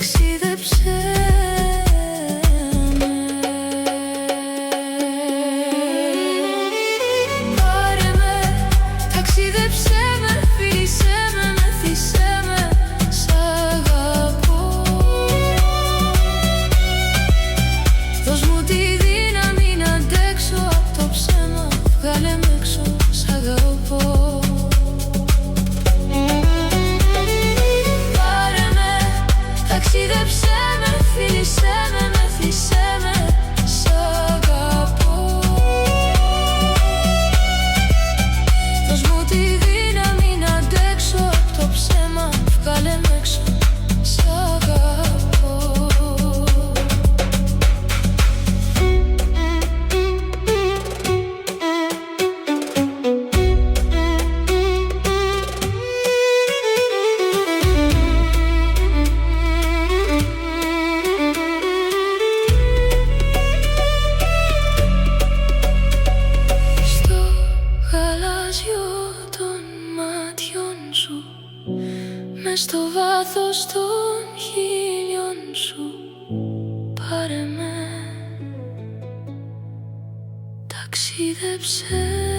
ταξίδεψε με. Πάρε με, ταξίδεψε με, φίλησέ με, μεθύσέ με, σ' αγαπώ. Δώσ' μου τη δύναμη να αντέξω απ' το ψέμα, βγάλε με έξω, σ' αγαπώ. Ταξίδεψέ με, φίλησέ με, μεθύσέ με, σ' αγαπώ. Δώσ' μου τη δύναμη να αντέξω απ' το ψέμα, βγάλε με έξω, σ' αγαπώ. Των μάτιων σου, μες στο βάθος των χείλιων σου, πάρε με, ταξίδεψε.